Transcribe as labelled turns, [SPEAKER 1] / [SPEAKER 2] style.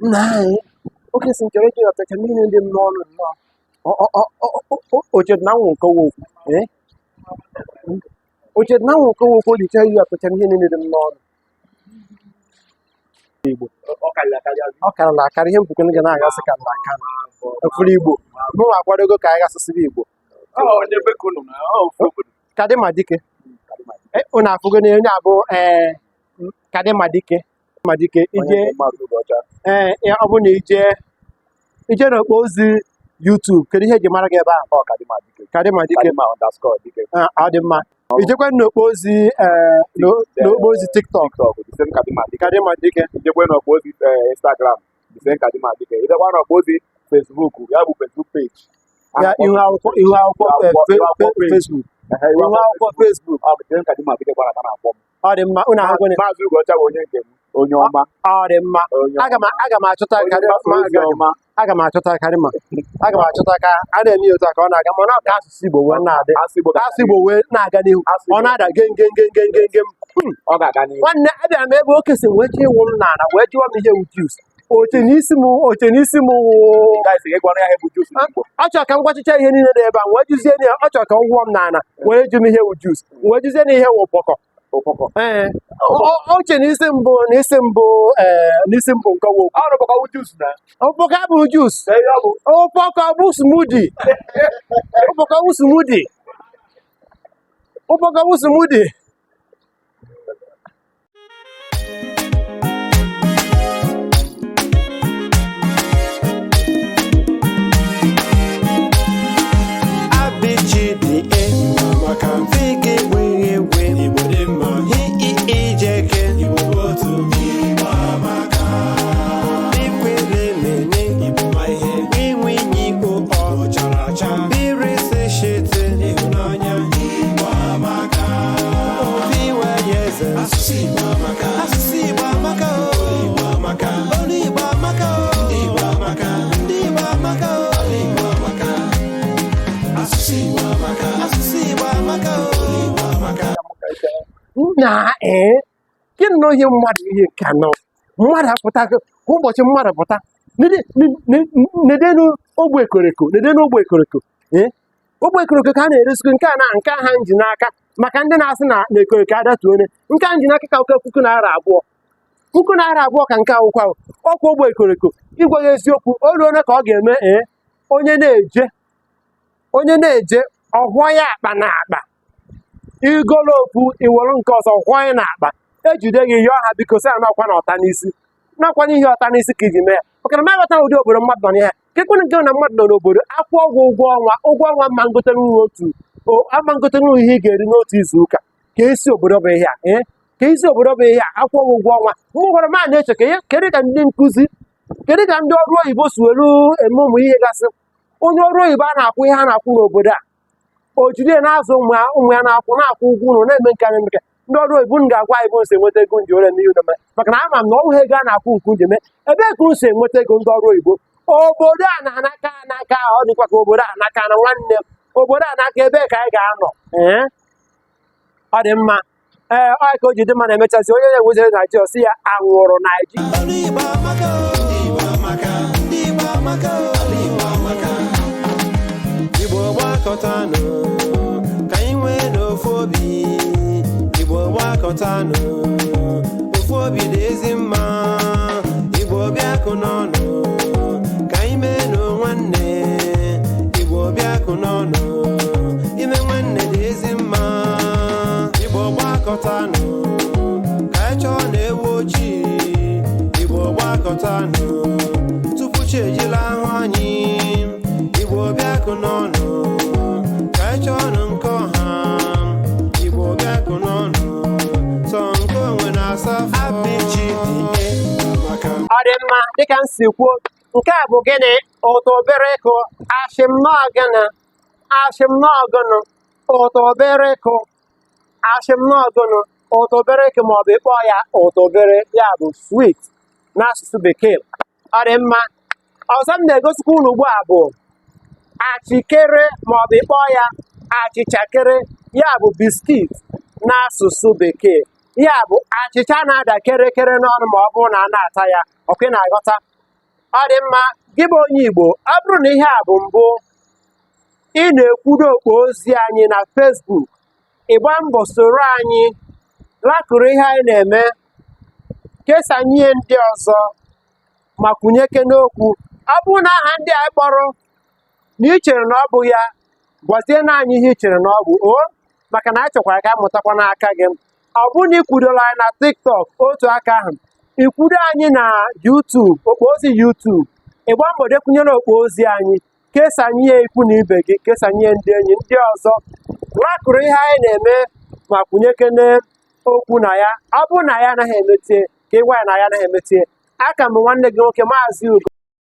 [SPEAKER 1] nna anyị oke si nchọrọ iji ọtacha niile dị m n'ọnụ nnọọ ochet na nwụ nke wokwu ochet na nwụ nke wokwu odicha iyi ọtacha ihe niile dị m n'ọnụ Igbo ọ karịla akarị ihe mkwukwe gị na-agasị ka nna aka efuru Igbo mụ akwadogo ka anyị gasịsịrị Igbo Kadimadike unu afụgo na onye abụ Kadimadike ije ọ bụ na ije n'okpo ozi YouTube kedu ihe eji mara gị ebe ahụ Kadimadike ọ dị mma ijekwe n'okpo ozi n'okpo ozi TikTok Kadimadike
[SPEAKER 2] ijekwe n'okpo ozi Instagram Kadimadike ijekwa n'okpo ozi Facebook ya bụ Facebook page
[SPEAKER 1] ya ihu akwụkwọ Facebook ihu akwụkwọ Facebook
[SPEAKER 2] Kadimadike gwara ka na-akpọ m
[SPEAKER 1] ọ dị mma unu ahụgo
[SPEAKER 2] Maazị Ugocha bụ onye nke m onye ọma
[SPEAKER 1] ọ dị mma aga m achọta aga m achọta ka a na-eme otu a ka ọ na-aga mana ọ ka asụsụ Igbo wee na-adị ka asụsụ Igbo wee na-aga n'ihu ọ na-ada gengengengengengem
[SPEAKER 2] ọ ga-aga n'ihu
[SPEAKER 1] nwanne abịara m ebe oke si wee chee ịwụ m n'ala wee jụọ m ihe wujus oche n'isi m ọ chọrọ ka m gwachicha ihe niile dị ebe a wee jụzie ya ọ chọrọ ka ọ gwụọ m n'ala wee jụ m ihe wujus wee jụzie na ihe wụ ụkpọkọ ee oche n'isi mbụ nke ụkpọkọ abụghị jus ụkpọkọ bụ smudi ụkpọkọ bụ smudi na gịnị na ihe mmadụ ihe nke anọ mmadụ apụta ka ụbọchị mmadụ pụta nedenu ogbe ekoreko ogbe ekoreko ka a na-eresikwu nke a na nke ha nji n'aka maka ndị na-asị na ekoreko adatuo onye nke a nji n'aka ka oke puku naira abụọ ka nke akwụkwọ ọkwa ogbe ekoreko igwe ya eziokwu o ruo ka ọ ga-eme onye na-eje ọhụọ ya akpa na akpa igolo okwu iwere nke ọzọ hụọ ya n'akpa ejide gị ihe ọha biko sị anọkwa na ọta n'isi nakwa n'ihe ọta n'isi ka iji mee ya maka na mabata ụdị obodo mmadụ nọ n'ihe kekwena nke na mmadụ nọ n'obodo akwụ ọgwụ ụgwọ ọnwa ma ngotenwu ihe ị ga-eri n'otu izu ụka ka isi obodo bụ ihe a akwụ ọgwụ ụgwọ ọnwa mụ gwara ma na-eche kedu ka ndị nkụzi kedu ka ndị ọrụ oyibo si welu eme ụmụ ihe gasị onye ọrụ oyibo a na-akwụ ihe a na-akwụ n'obodo a o jiri na-azụ ụmụ ya na-akwụ ụgwọ ụlọ na-eme nke anyị nke ndị ọrụ oyibo ga-agwa anyị bụ nsi enweta ego nji ole n'ihu na maka na ama m na ọnwụ ego a na-akwụ nke njeme ebe ka nsi enweta ego ndị ọrụ oyibo obodo a na-anaka ọ dịkwa ka obodo a naka na nwanne obodo a naka ebe ka anyị ga-anọ ọ dị mma ọ ka o ji dị mma na-emechazi onye na-enwezere Naijiria si ya anwụrụ
[SPEAKER 3] ofu obi dị ezi mma Igbo bịakụ n'ọnụ ka anyị mee nwanne Igbo bịakụ n'ọnụ ime nwanne dị ezi mma Igbo gbakọtanụ ka anyị chọọ na ewu ojii Igbo gbakọtanụ tupu chi ejila ahụ anyị Igbo bịakụ n'ọnụ ka anyị chọọ nụ nke ọha Igbo bịakụ n'ọnụ
[SPEAKER 1] ọ dị mma dịka m si kwuo nke a bụ gịnị ụtọ obere ego ashịm n'ọgụnụ ụtọ obere ego ashịm n'ọgụnụ ụtọ obere ego maọbụ ịkpọ ya ụtọ obere ya bụ sweet n'asụsụ bekee ọ dị mma ọzọ m na-egosikwa unu ugbu a bụ achịkere maọbụ ịkpọ ya achịchakere ya bụ biskit n'asụsụ bekee ya bụ achịcha na-ada kerekere n'ọnụ ma ọ bụrụ na a na-ata ya ọkwe na-aghọta ọ dị mma gị bụ onye Igbo ọ bụrụ na ihe a bụ mbụ ị na-ekwudo okpo ozi anyị na Facebook ịgba mbọ soro anyị lakụrụ ihe anyị na-eme kesanye ndị ọzọ ma kwunyeke n'okwu ọ bụrụ na aha ndị a kpọrọ na ị chere na ọ bụ ya gwazie na anyị ihe ị chere na ọ bụ o maka na anyị chọkwara ka amụtakwa n'aka gị ọ bụ na ikwudola anyị na TikTok otu aka ahụ ikwudo anyị na YouTube okpo ozi YouTube ịgba mbọ dekwunyere okpo ozi anyị kesanye ya ikwu na ibe gị kesanye ndị enyi ndị ọzọ lakụrụ ihe anyị na-eme ma kwunyekene okwu na ya ọ bụ na ya anaghị emetie ka ịgwa ya na ya anaghị emetie aka m nwanne gị nwoke Maazị Ugo